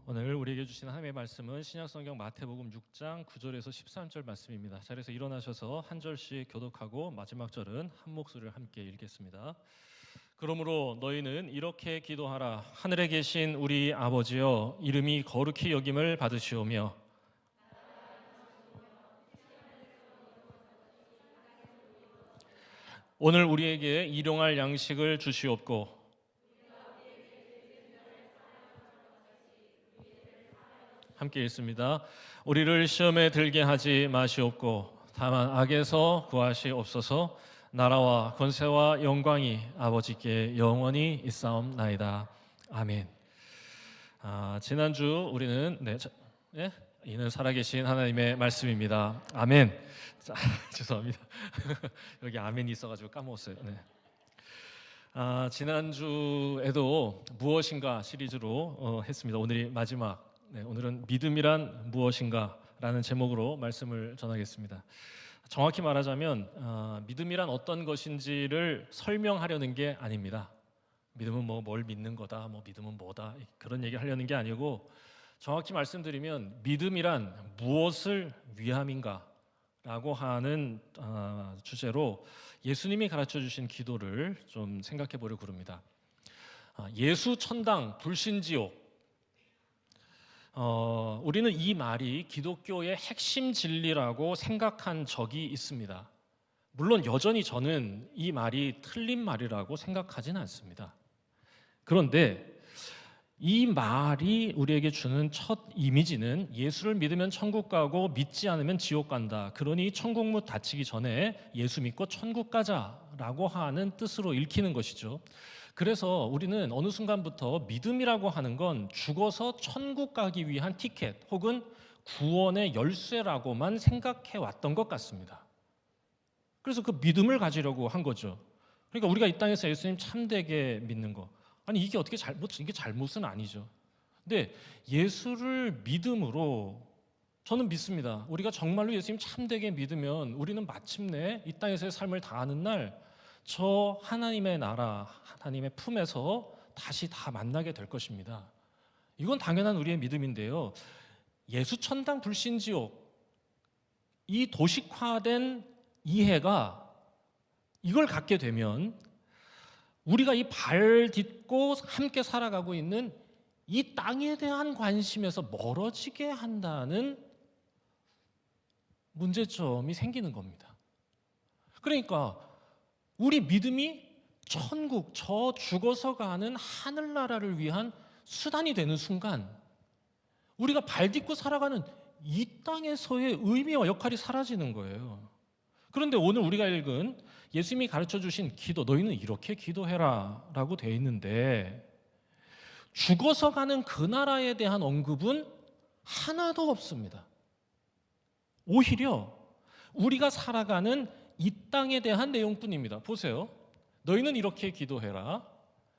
오늘 우리에게 주신 하나님의 말씀은 신약성경 마태복음 6장 9절에서 13절 말씀입니다. 자리에서 일어나셔서 한 절씩 교독하고 마지막 절은 한 목소리를 함께 읽겠습니다. 그러므로 너희는 이렇게 기도하라. 하늘에 계신 우리 아버지여, 이름이 거룩히 여김을 받으시오며 오늘 우리에게 일용할 양식을 주시옵고 함께 읽습니다. 우리를 시험에 들게 하지 마시옵고 다만 악에서 구하시옵소서. 나라와 권세와 영광이 아버지께 영원히 있사옵나이다. 아멘. 지난주 우리는 이는 살아계신 하나님의 말씀입니다. 아멘. 자, 죄송합니다. 여기 아멘이 있어가지고 까먹었어요. 네. 지난주에도 무엇인가 시리즈로 했습니다. 오늘이 마지막. 오늘은 믿음이란 무엇인가 라는 제목으로 말씀을 전하겠습니다. 정확히 말하자면 믿음이란 어떤 것인지를 설명하려는 게 아닙니다. 믿음은 뭘 믿는 거다, 믿음은 뭐다, 그런 얘기를 하려는 게 아니고, 정확히 말씀드리면 믿음이란 무엇을 위함인가 라고 하는 주제로 예수님이 가르쳐 주신 기도를 좀 생각해 보려고 합니다. 예수 천당 불신지옥. 우리는 이 말이 기독교의 핵심 진리라고 생각한 적이 있습니다. 물론 여전히 저는 이 말이 틀린 말이라고 생각하지는 않습니다. 그런데 이 말이 우리에게 주는 첫 이미지는 예수를 믿으면 천국 가고 믿지 않으면 지옥 간다. 그러니 천국문 닫히기 전에 예수 믿고 천국 가자라고 하는 뜻으로 읽히는 것이죠. 그래서 우리는 어느 순간부터 믿음이라고 하는 건 죽어서 천국 가기 위한 티켓 혹은 구원의 열쇠라고만 생각해 왔던 것 같습니다. 그래서 그 믿음을 가지려고 한 거죠. 그러니까 우리가 이 땅에서 예수님 참되게 믿는 거, 아니 이게 어떻게 이게 잘못은 아니죠. 근데 예수를 믿음으로 저는 믿습니다. 우리가 정말로 예수님 참되게 믿으면 우리는 마침내 이 땅에서의 삶을 다하는 날 저 하나님의 나라, 하나님의 품에서 다시 다 만나게 될 것입니다. 이건 당연한 우리의 믿음인데요. 예수 천당 불신지옥, 이 도식화된 이해가 이걸 갖게 되면 우리가 이 발 딛고 함께 살아가고 있는 이 땅에 대한 관심에서 멀어지게 한다는 문제점이 생기는 겁니다. 그러니까 우리 믿음이 천국, 저 죽어서 가는 하늘나라를 위한 수단이 되는 순간 우리가 발 딛고 살아가는 이 땅에서의 의미와 역할이 사라지는 거예요. 그런데 오늘 우리가 읽은 예수님이 가르쳐 주신 기도, 너희는 이렇게 기도해라 라고 되어 있는데 죽어서 가는 그 나라에 대한 언급은 하나도 없습니다. 오히려 우리가 살아가는 이 땅에 대한 내용뿐입니다. 보세요. 너희는 이렇게 기도해라.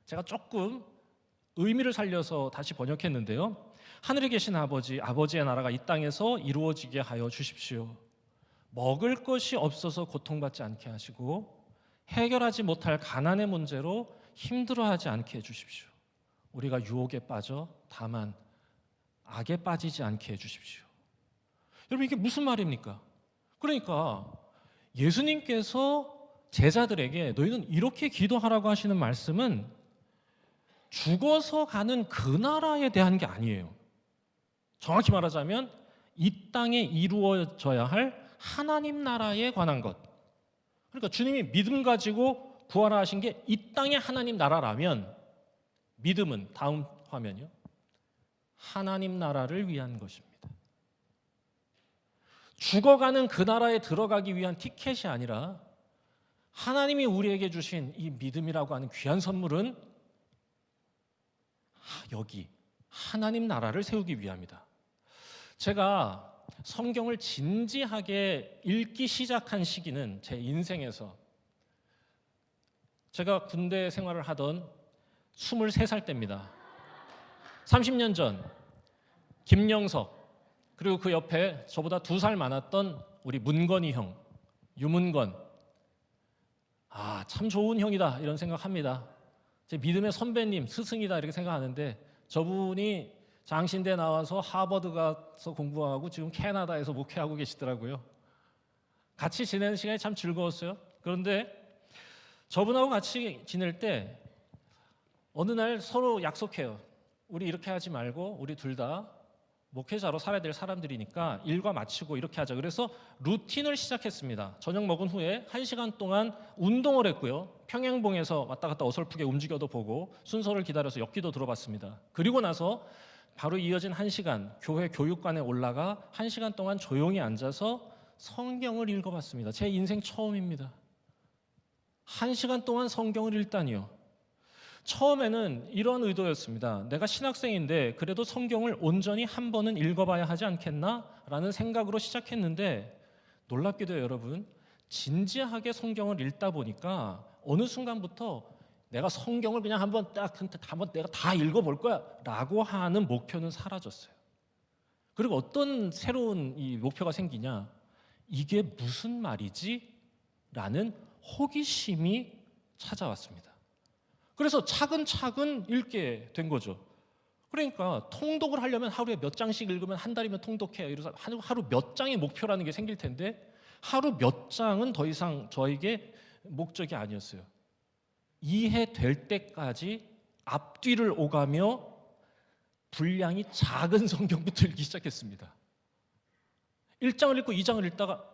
제가 조금 의미를 살려서 다시 번역했는데요. 하늘에 계신 아버지, 아버지의 나라가 이 땅에서 이루어지게 하여 주십시오. 먹을 것이 없어서 고통받지 않게 하시고 해결하지 못할 가난의 문제로 힘들어하지 않게 해주십시오. 우리가 유혹에 빠져 다만 악에 빠지지 않게 해주십시오. 여러분, 이게 무슨 말입니까? 그러니까 예수님께서 제자들에게 너희는 이렇게 기도하라고 하시는 말씀은 죽어서 가는 그 나라에 대한 게 아니에요. 정확히 말하자면 이 땅에 이루어져야 할 하나님 나라에 관한 것. 그러니까 주님이 믿음 가지고 구하라 하신 게 이 땅의 하나님 나라라면 믿음은, 다음 화면이요, 하나님 나라를 위한 것입니다. 죽어가는 그 나라에 들어가기 위한 티켓이 아니라 하나님이 우리에게 주신 이 믿음이라고 하는 귀한 선물은 여기 하나님 나라를 세우기 위함이다. 제가 성경을 진지하게 읽기 시작한 시기는 제 인생에서 제가 군대 생활을 하던 23살 때입니다. 30년 전 김영석, 그리고 그 옆에 저보다 2살 많았던 우리 문건이 형, 유문건. 참 좋은 형이다 이런 생각합니다. 제 믿음의 선배님, 스승이다 이렇게 생각하는데 저분이 장신대 나와서 하버드 가서 공부하고 지금 캐나다에서 목회하고 계시더라고요. 같이 지내는 시간이 참 즐거웠어요. 그런데 저분하고 같이 지낼 때 어느 날 서로 약속해요. 우리 이렇게 하지 말고 우리 둘 다 목회자로 살아야 될 사람들이니까 일과 마치고 이렇게 하자. 그래서 루틴을 시작했습니다. 저녁 먹은 후에 1시간 동안 운동을 했고요. 평행봉에서 왔다 갔다 어설프게 움직여도 보고 순서를 기다려서 엮기도 들어봤습니다. 그리고 나서 바로 이어진 1시간 교회 교육관에 올라가 1시간 동안 조용히 앉아서 성경을 읽어봤습니다. 제 인생 처음입니다. 1시간 동안 성경을 읽다니요. 처음에는 이런 의도였습니다. 내가 신학생인데 그래도 성경을 온전히 한 번은 읽어봐야 하지 않겠나? 라는 생각으로 시작했는데 놀랍게도 여러분, 진지하게 성경을 읽다 보니까 어느 순간부터 내가 성경을 그냥 한번 내가 다 읽어볼 거야 라고 하는 목표는 사라졌어요. 그리고 어떤 새로운 이 목표가 생기냐? 이게 무슨 말이지? 라는 호기심이 찾아왔습니다. 그래서 차근차근 읽게 된 거죠. 그러니까 통독을 하려면 하루에 몇 장씩 읽으면 한 달이면 통독해요. 이래서 하루 몇 장의 목표라는 게 생길 텐데 하루 몇 장은 더 이상 저에게 목적이 아니었어요. 이해될 때까지 앞뒤를 오가며 분량이 작은 성경부터 읽기 시작했습니다. 1장을 읽고 2장을 읽다가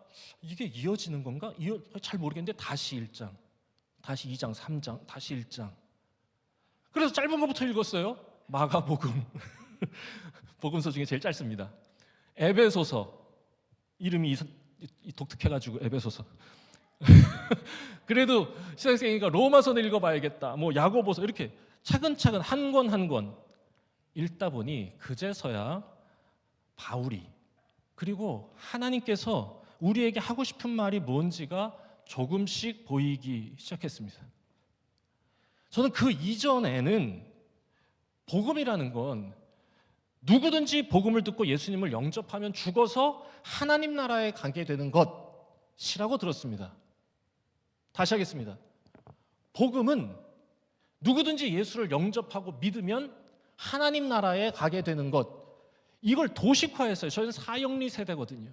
이게 이어지는 건가? 잘 모르겠는데 다시 1장, 다시 2장, 3장, 다시 1장. 그래서 짧은 것부터 읽었어요. 마가복음, 복음서 중에 제일 짧습니다. 에베소서, 이름이 독특해가지고 에베소서. 그래도 신학생이니까 로마서는 읽어봐야겠다. 뭐 야고보서 이렇게 차근차근 한 권 한 권 읽다 보니 그제서야 바울이 그리고 하나님께서 우리에게 하고 싶은 말이 뭔지가 조금씩 보이기 시작했습니다. 저는 그 이전에는 복음이라는 건 누구든지 복음을 듣고 예수님을 영접하면 죽어서 하나님 나라에 가게 되는 것이라고 들었습니다. 다시 하겠습니다. 복음은 누구든지 예수를 영접하고 믿으면 하나님 나라에 가게 되는 것, 이걸 도식화했어요. 저는 사형리 세대거든요.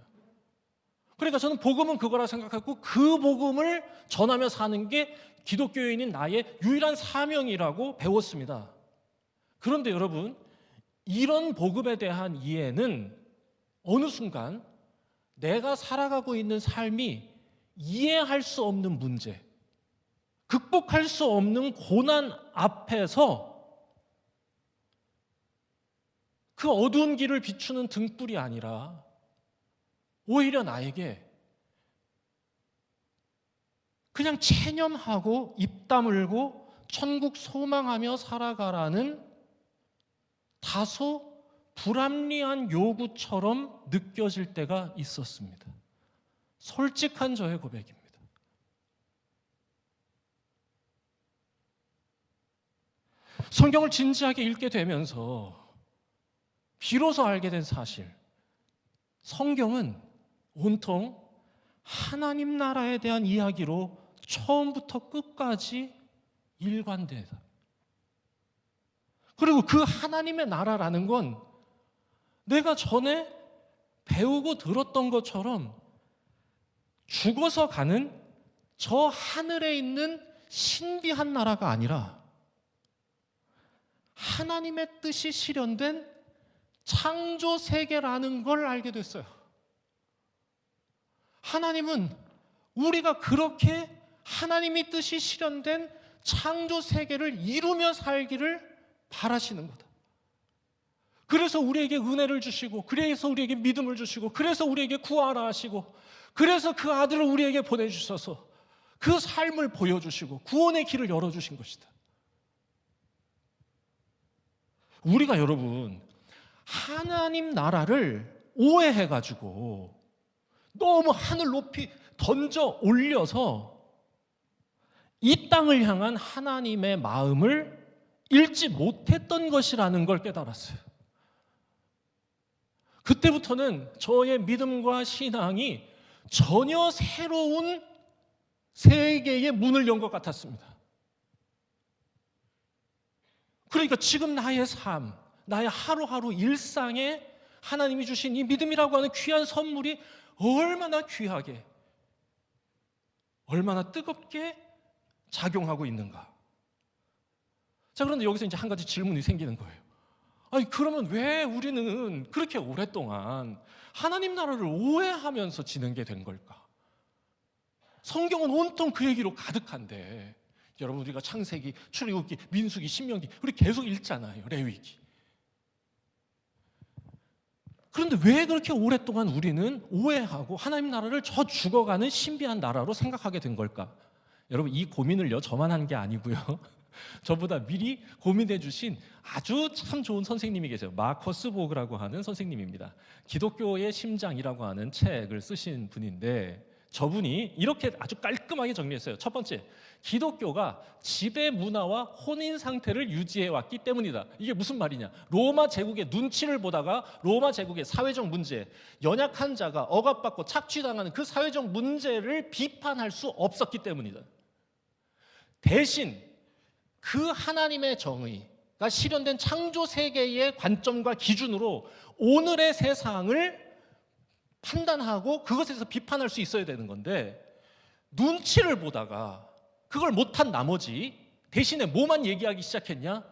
그러니까 저는 복음은 그거라 생각하고 그 복음을 전하며 사는 게 기독교인인 나의 유일한 사명이라고 배웠습니다. 그런데 여러분, 이런 복음에 대한 이해는 어느 순간 내가 살아가고 있는 삶이 이해할 수 없는 문제, 극복할 수 없는 고난 앞에서 그 어두운 길을 비추는 등불이 아니라 오히려 나에게 그냥 체념하고 입 다물고 천국 소망하며 살아가라는 다소 불합리한 요구처럼 느껴질 때가 있었습니다. 솔직한 저의 고백입니다. 성경을 진지하게 읽게 되면서 비로소 알게 된 사실, 성경은 온통 하나님 나라에 대한 이야기로 처음부터 끝까지 일관되다. 그리고 그 하나님의 나라라는 건 내가 전에 배우고 들었던 것처럼 죽어서 가는 저 하늘에 있는 신비한 나라가 아니라 하나님의 뜻이 실현된 창조 세계라는 걸 알게 됐어요. 하나님은 우리가 그렇게 하나님의 뜻이 실현된 창조 세계를 이루며 살기를 바라시는 거다. 그래서 우리에게 은혜를 주시고, 그래서 우리에게 믿음을 주시고, 그래서 우리에게 구하라 하시고, 그래서 그 아들을 우리에게 보내주셔서 그 삶을 보여주시고 구원의 길을 열어주신 것이다. 우리가 여러분 하나님 나라를 오해해가지고 너무 하늘 높이 던져 올려서 이 땅을 향한 하나님의 마음을 읽지 못했던 것이라는 걸 깨달았어요. 그때부터는 저의 믿음과 신앙이 전혀 새로운 세계의 문을 연 것 같았습니다. 그러니까 지금 나의 삶, 나의 하루하루 일상에 하나님이 주신 이 믿음이라고 하는 귀한 선물이 얼마나 귀하게, 얼마나 뜨겁게 작용하고 있는가. 자, 그런데 여기서 이제 한 가지 질문이 생기는 거예요. 아니, 그러면 왜 우리는 그렇게 오랫동안 하나님 나라를 오해하면서 지는 게 된 걸까? 성경은 온통 그 얘기로 가득한데, 여러분, 우리가 창세기, 출애굽기, 민수기, 신명기 우리 계속 읽잖아요. 레위기. 그런데 왜 그렇게 오랫동안 우리는 오해하고 하나님 나라를 저 죽어가는 신비한 나라로 생각하게 된 걸까? 여러분, 이 고민을요 저만 한 게 아니고요, 저보다 미리 고민해 주신 아주 참 좋은 선생님이 계세요. 마커스 보그라고 하는 선생님입니다. 기독교의 심장이라고 하는 책을 쓰신 분인데, 저분이 이렇게 아주 깔끔하게 정리했어요. 첫 번째, 기독교가 지배 문화와 혼인 상태를 유지해 왔기 때문이다. 이게 무슨 말이냐? 로마 제국의 눈치를 보다가 로마 제국의 사회적 문제, 연약한 자가 억압받고 착취당하는 그 사회적 문제를 비판할 수 없었기 때문이다. 대신 그 하나님의 정의가 실현된 창조 세계의 관점과 기준으로 오늘의 세상을 판단하고 그것에서 비판할 수 있어야 되는 건데, 눈치를 보다가 그걸 못한 나머지 대신에 뭐만 얘기하기 시작했냐?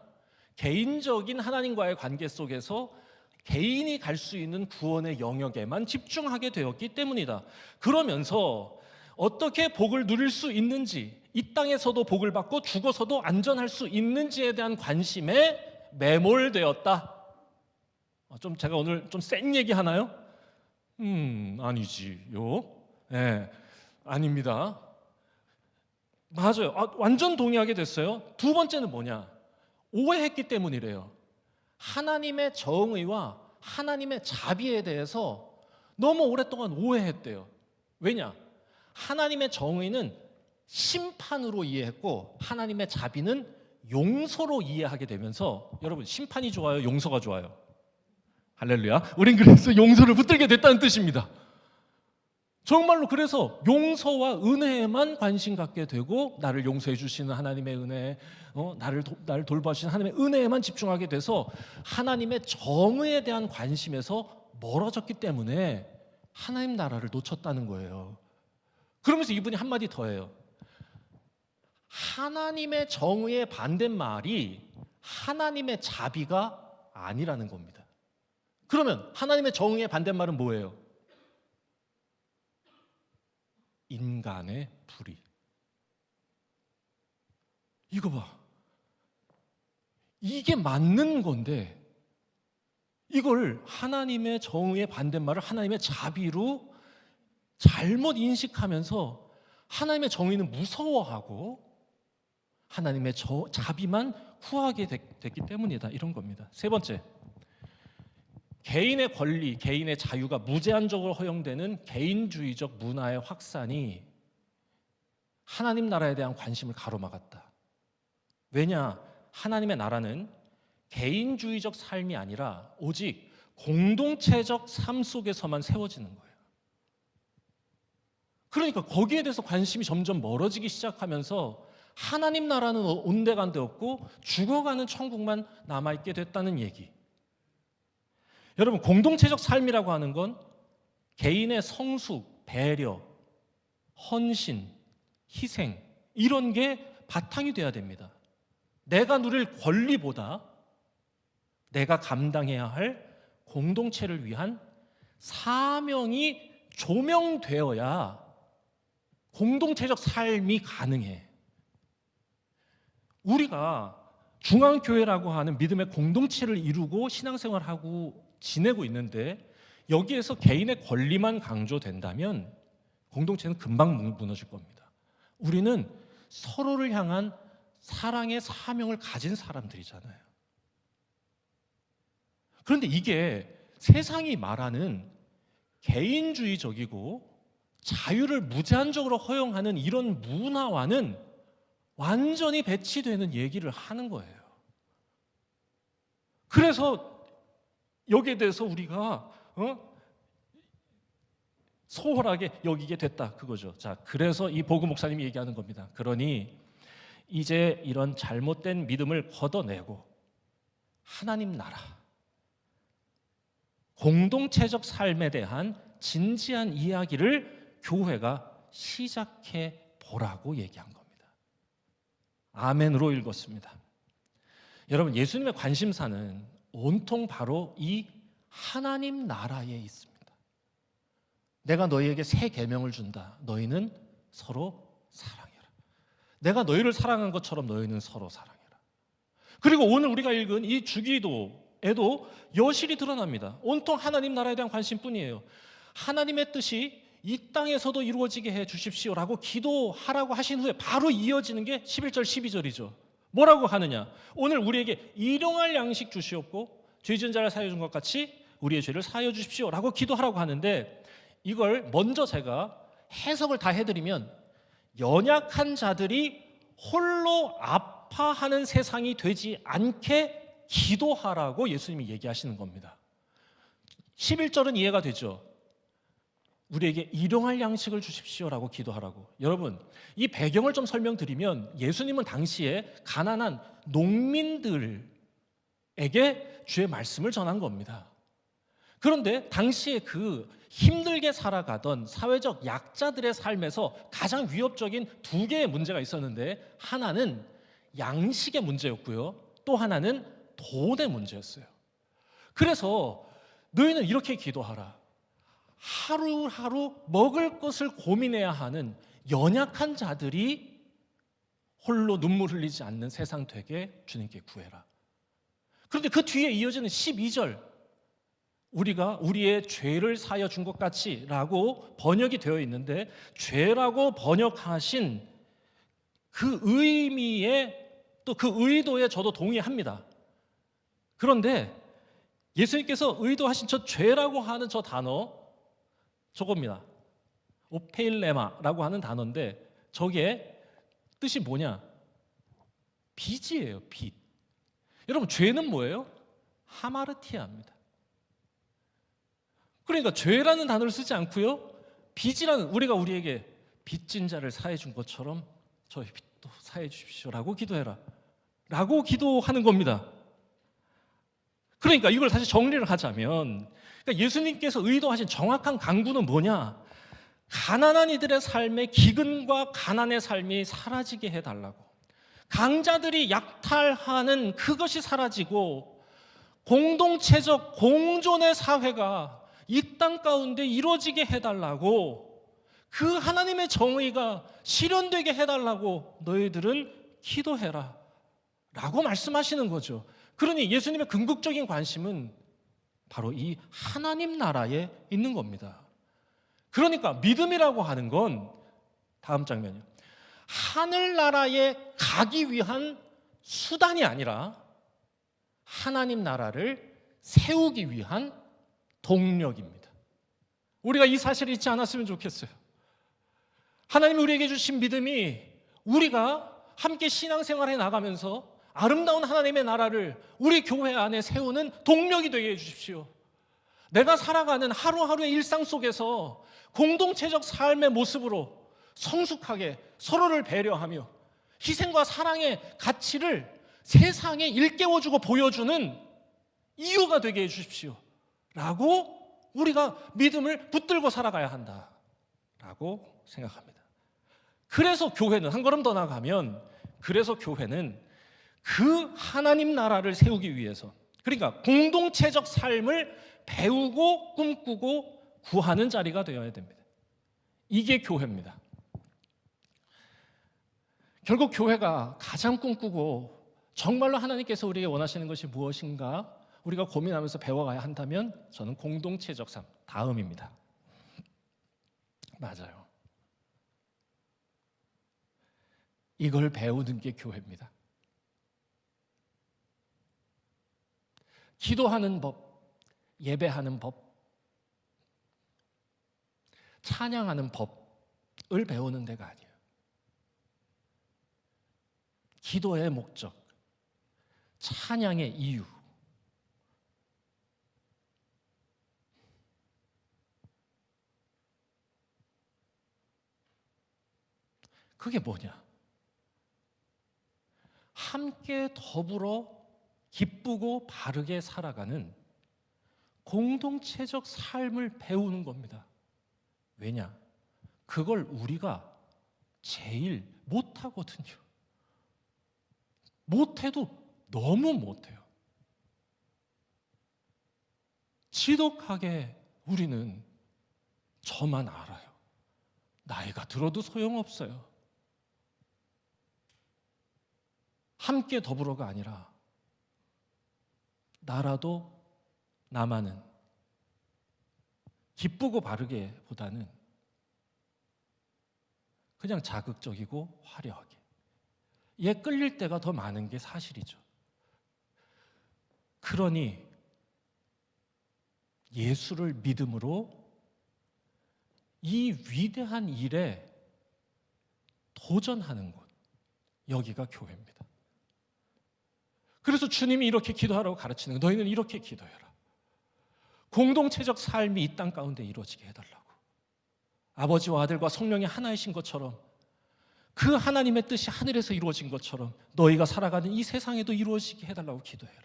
개인적인 하나님과의 관계 속에서 개인이 갈 수 있는 구원의 영역에만 집중하게 되었기 때문이다. 그러면서 어떻게 복을 누릴 수 있는지, 이 땅에서도 복을 받고 죽어서도 안전할 수 있는지에 대한 관심에 매몰되었다. 좀 제가 오늘 좀 센 얘기 하나요? 아니지요. 네, 아닙니다. 맞아요. 완전 동의하게 됐어요. 두 번째는 뭐냐? 오해했기 때문이래요. 하나님의 정의와 하나님의 자비에 대해서 너무 오랫동안 오해했대요. 왜냐? 하나님의 정의는 심판으로 이해했고 하나님의 자비는 용서로 이해하게 되면서, 여러분, 심판이 좋아요? 용서가 좋아요? 할렐루야. 우린 그래서 용서를 붙들게 됐다는 뜻입니다. 정말로 그래서 용서와 은혜에만 관심 갖게 되고, 나를 용서해 주시는 하나님의 은혜, 나를 돌봐주시는 하나님의 은혜에만 집중하게 돼서 하나님의 정의에 대한 관심에서 멀어졌기 때문에 하나님 나라를 놓쳤다는 거예요. 그러면서 이분이 한마디 더 해요. 하나님의 정의의 반대말이 하나님의 자비가 아니라는 겁니다. 그러면 하나님의 정의의 반대말은 뭐예요? 인간의 불의. 이거 봐. 이게 맞는 건데, 이걸 하나님의 정의의 반대말을 하나님의 자비로 잘못 인식하면서 하나님의 정의는 무서워하고 하나님의 자비만 후하게 됐기 때문이다, 이런 겁니다. 세 번째, 개인의 권리, 개인의 자유가 무제한적으로 허용되는 개인주의적 문화의 확산이 하나님 나라에 대한 관심을 가로막았다. 왜냐? 하나님의 나라는 개인주의적 삶이 아니라 오직 공동체적 삶 속에서만 세워지는 거예요. 그러니까 거기에 대해서 관심이 점점 멀어지기 시작하면서 하나님 나라는 온데간데 없고 죽어가는 천국만 남아있게 됐다는 얘기. 여러분, 공동체적 삶이라고 하는 건 개인의 성숙, 배려, 헌신, 희생, 이런 게 바탕이 돼야 됩니다. 내가 누릴 권리보다 내가 감당해야 할 공동체를 위한 사명이 조명되어야 공동체적 삶이 가능해. 우리가 중앙교회라고 하는 믿음의 공동체를 이루고 신앙생활하고 지내고 있는데, 여기에서 개인의 권리만 강조된다면 공동체는 금방 무너질 겁니다. 우리는 서로를 향한 사랑의 사명을 가진 사람들이잖아요. 그런데 이게 세상이 말하는 개인주의적이고 자유를 무제한적으로 허용하는 이런 문화와는 완전히 배치되는 얘기를 하는 거예요. 그래서 여기에 대해서 우리가 소홀하게 여기게 됐다, 그거죠. 자, 그래서 이 보그 목사님이 얘기하는 겁니다. 그러니 이제 이런 잘못된 믿음을 걷어내고 하나님 나라, 공동체적 삶에 대한 진지한 이야기를 교회가 시작해 보라고 얘기한 겁니다. 아멘으로 읽었습니다. 여러분, 예수님의 관심사는 온통 바로 이 하나님 나라에 있습니다. 내가 너희에게 새 계명을 준다. 너희는 서로 사랑해라. 내가 너희를 사랑한 것처럼 너희는 서로 사랑해라. 그리고 오늘 우리가 읽은 이 주기도에도 여실히 드러납니다. 온통 하나님 나라에 대한 관심뿐이에요. 하나님의 뜻이 이 땅에서도 이루어지게 해 주십시오라고 기도하라고 하신 후에 바로 이어지는 게 11절 12절이죠. 뭐라고 하느냐? 오늘 우리에게 일용할 양식 주시옵고 죄 지은 자를 사하여 준 것 같이 우리의 죄를 사하여 주십시오라고 기도하라고 하는데, 이걸 먼저 제가 해석을 다 해드리면 연약한 자들이 홀로 아파하는 세상이 되지 않게 기도하라고 예수님이 얘기하시는 겁니다. 11절은 이해가 되죠? 우리에게 일용할 양식을 주십시오라고 기도하라고. 여러분, 이 배경을 좀 설명드리면 예수님은 당시에 가난한 농민들에게 주의 말씀을 전한 겁니다. 그런데 당시에 그 힘들게 살아가던 사회적 약자들의 삶에서 가장 위협적인 두 개의 문제가 있었는데, 하나는 양식의 문제였고요, 또 하나는 돈의 문제였어요. 그래서 너희는 이렇게 기도하라. 하루하루 먹을 것을 고민해야 하는 연약한 자들이 홀로 눈물 흘리지 않는 세상 되게 주님께 구해라. 그런데 그 뒤에 이어지는 12절, 우리가 우리의 죄를 사하여 준 것 같이 라고 번역이 되어 있는데, 죄라고 번역하신 그 의미에, 또 그 의도에 저도 동의합니다. 그런데 예수님께서 의도하신 저 죄라고 하는 저 단어, 저겁니다. 오페일레마라고 하는 단어인데, 저게 뜻이 뭐냐? 빚이에요, 빚. 여러분, 죄는 뭐예요? 하마르티아입니다. 그러니까 죄라는 단어를 쓰지 않고요, 빚이라는, 우리가 우리에게 빚진 자를 사해 준 것처럼 저희 빚도 사해 주십시오라고 기도해라 라고 기도하는 겁니다. 그러니까 이걸 다시 정리를 하자면, 그러니까 예수님께서 의도하신 정확한 강구는 뭐냐? 가난한 이들의 삶에 기근과 가난의 삶이 사라지게 해달라고, 강자들이 약탈하는 그것이 사라지고 공동체적 공존의 사회가 이 땅 가운데 이루어지게 해달라고, 그 하나님의 정의가 실현되게 해달라고 너희들은 기도해라 라고 말씀하시는 거죠. 그러니 예수님의 궁극적인 관심은 바로 이 하나님 나라에 있는 겁니다. 그러니까 믿음이라고 하는 건, 다음 장면이요, 하늘나라에 가기 위한 수단이 아니라 하나님 나라를 세우기 위한 동력입니다. 우리가 이 사실을 잊지 않았으면 좋겠어요. 하나님이 우리에게 주신 믿음이 우리가 함께 신앙생활해 나가면서 아름다운 하나님의 나라를 우리 교회 안에 세우는 동력이 되게 해주십시오. 내가 살아가는 하루하루의 일상 속에서 공동체적 삶의 모습으로 성숙하게 서로를 배려하며 희생과 사랑의 가치를 세상에 일깨워주고 보여주는 이유가 되게 해주십시오 라고 우리가 믿음을 붙들고 살아가야 한다라고 생각합니다. 그래서 교회는 한 걸음 더 나가면, 그래서 교회는 그 하나님 나라를 세우기 위해서, 그러니까 공동체적 삶을 배우고 꿈꾸고 구하는 자리가 되어야 됩니다. 이게 교회입니다. 결국 교회가 가장 꿈꾸고 정말로 하나님께서 우리에게 원하시는 것이 무엇인가 우리가 고민하면서 배워가야 한다면, 저는 공동체적 삶 다음입니다. 맞아요. 이걸 배우는 게 교회입니다. 기도하는 법, 예배하는 법, 찬양하는 법을 배우는 데가 아니에요. 기도의 목적, 찬양의 이유, 그게 뭐냐? 함께 더불어 기쁘고 바르게 살아가는 공동체적 삶을 배우는 겁니다. 왜냐? 그걸 우리가 제일 못하거든요. 못해도 너무 못해요. 지독하게 우리는 저만 알아요. 나이가 들어도 소용없어요. 함께 더불어가 아니라 나라도 나만은 기쁘고 바르게 보다는 그냥 자극적이고 화려하게 얘 끌릴 때가 더 많은 게 사실이죠. 그러니 예수를 믿음으로 이 위대한 일에 도전하는 곳, 여기가 교회입니다. 그래서 주님이 이렇게 기도하라고 가르치는 거예요. 너희는 이렇게 기도해라. 공동체적 삶이 이 땅 가운데 이루어지게 해달라고. 아버지와 아들과 성령이 하나이신 것처럼 그 하나님의 뜻이 하늘에서 이루어진 것처럼 너희가 살아가는 이 세상에도 이루어지게 해달라고 기도해라.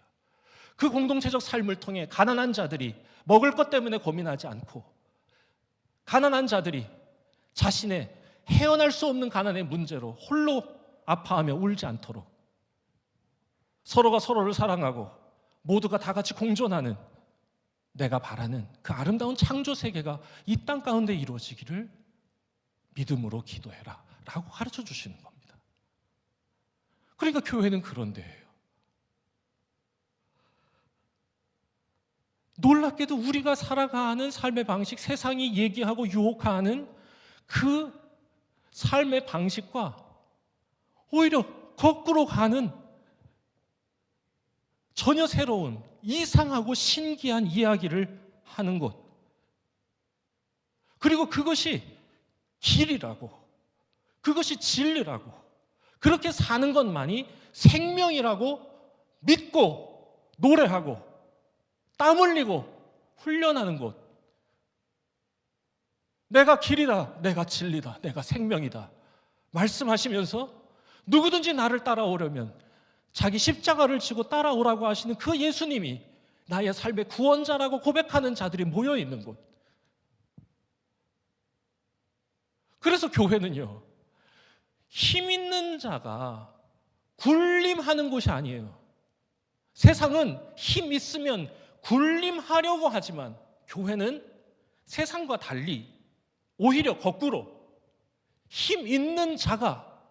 그 공동체적 삶을 통해 가난한 자들이 먹을 것 때문에 고민하지 않고, 가난한 자들이 자신의 헤어날 수 없는 가난의 문제로 홀로 아파하며 울지 않도록 서로가 서로를 사랑하고 모두가 다 같이 공존하는, 내가 바라는 그 아름다운 창조 세계가 이 땅 가운데 이루어지기를 믿음으로 기도해라 라고 가르쳐 주시는 겁니다. 그러니까 교회는 그런 데예요. 놀랍게도 우리가 살아가는 삶의 방식, 세상이 얘기하고 유혹하는 그 삶의 방식과 오히려 거꾸로 가는 전혀 새로운 이상하고 신기한 이야기를 하는 곳, 그리고 그것이 길이라고, 그것이 진리라고, 그렇게 사는 것만이 생명이라고 믿고 노래하고 땀 흘리고 훈련하는 곳, 내가 길이다, 내가 진리다, 내가 생명이다 말씀하시면서 누구든지 나를 따라오려면 자기 십자가를 지고 따라오라고 하시는 그 예수님이 나의 삶의 구원자라고 고백하는 자들이 모여있는 곳. 그래서 교회는요, 힘 있는 자가 군림하는 곳이 아니에요. 세상은 힘 있으면 군림하려고 하지만 교회는 세상과 달리 오히려 거꾸로 힘 있는 자가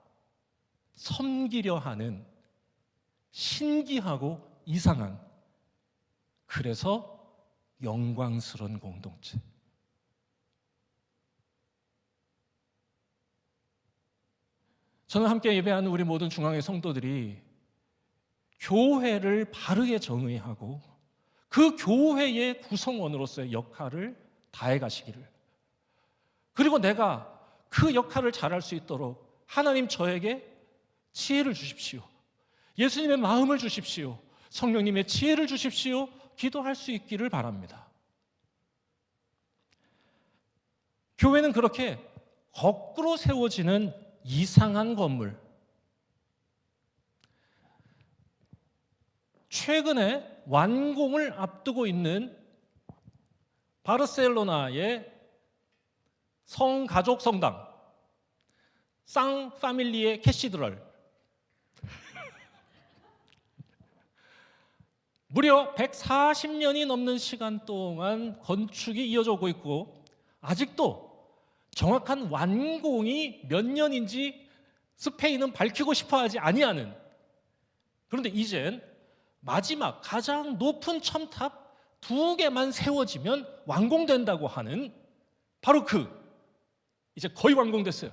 섬기려 하는 신기하고 이상한, 그래서 영광스러운 공동체. 저는 함께 예배하는 우리 모든 중앙의 성도들이 교회를 바르게 정의하고 그 교회의 구성원으로서의 역할을 다해 가시기를, 그리고 내가 그 역할을 잘할 수 있도록 하나님 저에게 지혜를 주십시오, 예수님의 마음을 주십시오, 성령님의 지혜를 주십시오 기도할 수 있기를 바랍니다. 교회는 그렇게 거꾸로 세워지는 이상한 건물, 최근에 완공을 앞두고 있는 바르셀로나의 성가족 성당 쌍 파밀리의 캐시드럴, 무려 140년이 넘는 시간 동안 건축이 이어져 오고 있고 아직도 정확한 완공이 몇 년인지 스페인은 밝히고 싶어하지 아니하는, 그런데 이젠 마지막 가장 높은 첨탑 2개만 세워지면 완공된다고 하는 바로 이제 거의 완공됐어요.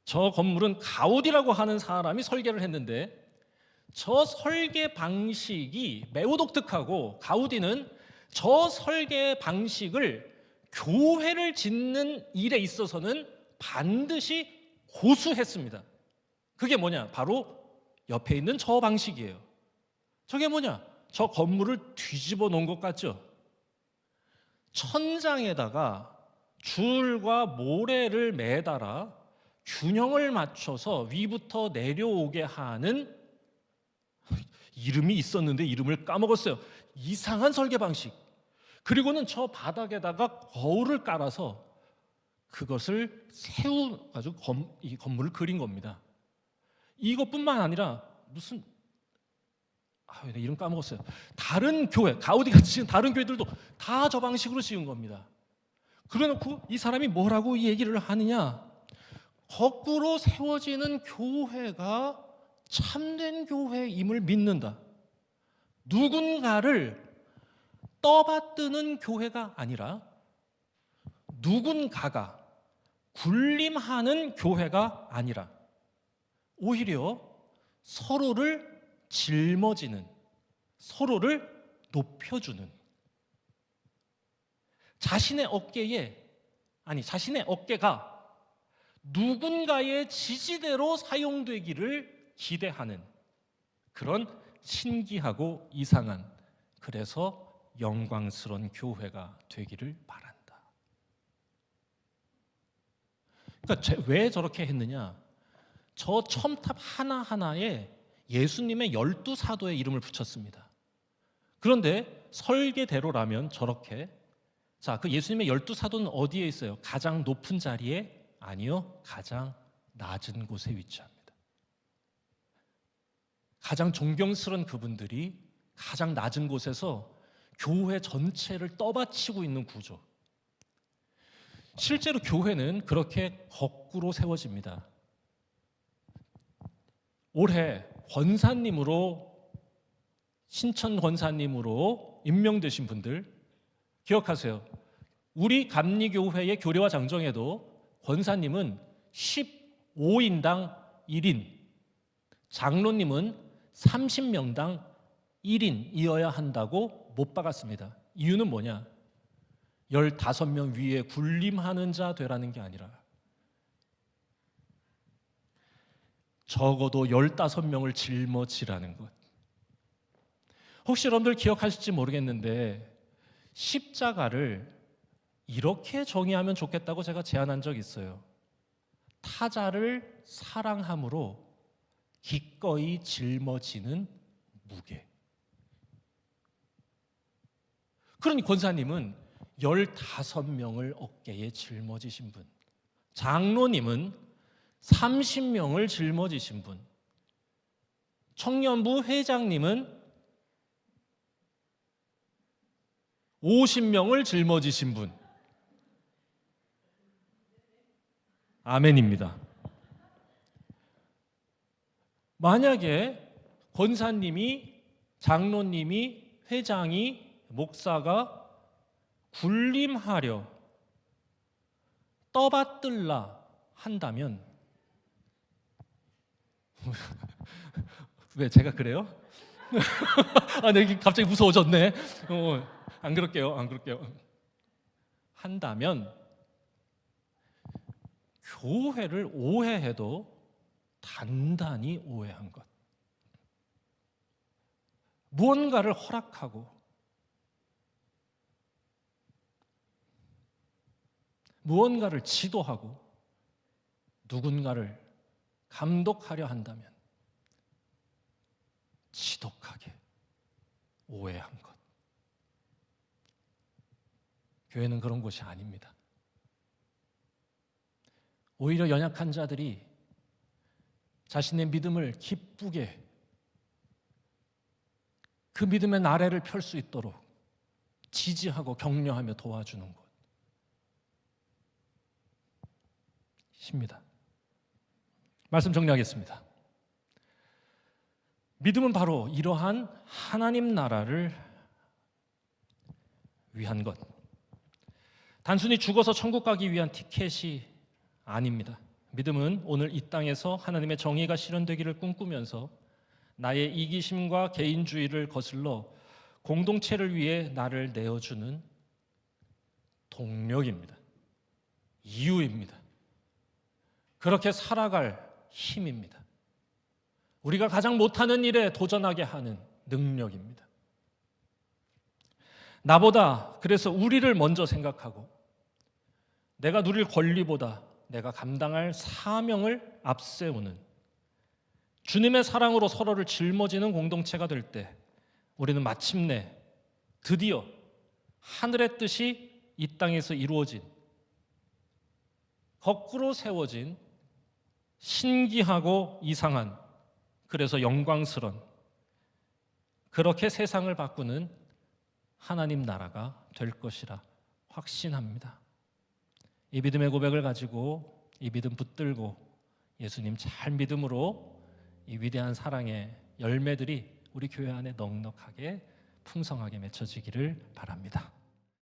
저 건물은 가우디라고 하는 사람이 설계를 했는데 저 설계 방식이 매우 독특하고, 가우디는 저 설계 방식을 교회를 짓는 일에 있어서는 반드시 고수했습니다. 그게 뭐냐? 바로 옆에 있는 저 방식이에요. 저게 뭐냐? 저 건물을 뒤집어 놓은 것 같죠? 천장에다가 줄과 모래를 매달아 균형을 맞춰서 위부터 내려오게 하는, 이름이 있었는데 이름을 까먹었어요. 이상한 설계 방식. 그리고는 저 바닥에다가 거울을 깔아서 그것을 세워가지고 이 건물을 그린 겁니다. 이것뿐만 아니라 무슨 내 이름 까먹었어요. 다른 교회, 가우디가 지은 다른 교회들도 다 저 방식으로 지은 겁니다. 그래놓고 이 사람이 뭐라고 이 얘기를 하느냐? 거꾸로 세워지는 교회가 참된 교회임을 믿는다. 누군가를 떠받드는 교회가 아니라 누군가가 군림하는 교회가 아니라 오히려 서로를 짊어지는, 서로를 높여주는, 자신의 어깨가 누군가의 지지대로 사용되기를 기대하는 그런 신기하고 이상한, 그래서 영광스러운 교회가 되기를 바란다. 그러니까 왜 저렇게 했느냐? 저 첨탑 하나하나에 예수님의 12사도의 이름을 붙였습니다. 그런데 설계대로라면 저렇게, 그 예수님의 12사도는 어디에 있어요? 가장 높은 자리에? 아니요, 가장 낮은 곳에 위치합니다. 가장 존경스러운 그분들이 가장 낮은 곳에서 교회 전체를 떠받치고 있는 구조. 실제로 교회는 그렇게 거꾸로 세워집니다. 올해 신천 권사님으로 임명되신 분들 기억하세요. 우리 감리교회의 교례와 장정에도 권사님은 15인당 1인, 장로님은 30명당 1인이어야 한다고 못 박았습니다. 이유는 뭐냐? 15명 위에 군림하는 자 되라는 게 아니라 적어도 15명을 짊어지라는 것. 혹시 여러분들 기억하실지 모르겠는데 십자가를 이렇게 정의하면 좋겠다고 제가 제안한 적이 있어요. 타자를 사랑함으로 기꺼이 짊어지는 무게. 그러니 권사님은 15명을 어깨에 짊어지신 분, 장로님은 30명을 짊어지신 분, 청년부 회장님은 50명을 짊어지신 분. 아멘입니다. 만약에 권사님이, 장로님이, 회장이, 목사가 군림하려 떠받들라 한다면 왜 제가 그래요? 네, 갑자기 무서워졌네. 안 그럴게요. 한다면 교회를 오해해도 단단히 오해한 것. 무언가를 허락하고 무언가를 지도하고 누군가를 감독하려 한다면 지독하게 오해한 것. 교회는 그런 곳이 아닙니다. 오히려 연약한 자들이 자신의 믿음을 기쁘게 그 믿음의 나래를 펼 수 있도록 지지하고 격려하며 도와주는 곳. 입니다. 말씀 정리하겠습니다. 믿음은 바로 이러한 하나님 나라를 위한 것. 단순히 죽어서 천국 가기 위한 티켓이 아닙니다. 믿음은 오늘 이 땅에서 하나님의 정의가 실현되기를 꿈꾸면서 나의 이기심과 개인주의를 거슬러 공동체를 위해 나를 내어주는 동력입니다. 이유입니다. 그렇게 살아갈 힘입니다. 우리가 가장 못하는 일에 도전하게 하는 능력입니다. 나보다 그래서 우리를 먼저 생각하고 내가 누릴 권리보다 내가 감당할 사명을 앞세우는 주님의 사랑으로 서로를 짊어지는 공동체가 될 때 우리는 마침내 드디어 하늘의 뜻이 이 땅에서 이루어진, 거꾸로 세워진 신기하고 이상한, 그래서 영광스러운, 그렇게 세상을 바꾸는 하나님 나라가 될 것이라 확신합니다. 이 믿음의 고백을 가지고, 이 믿음 붙들고 예수님 잘 믿음으로 이 위대한 사랑의 열매들이 우리 교회 안에 넉넉하게 풍성하게 맺혀지기를 바랍니다.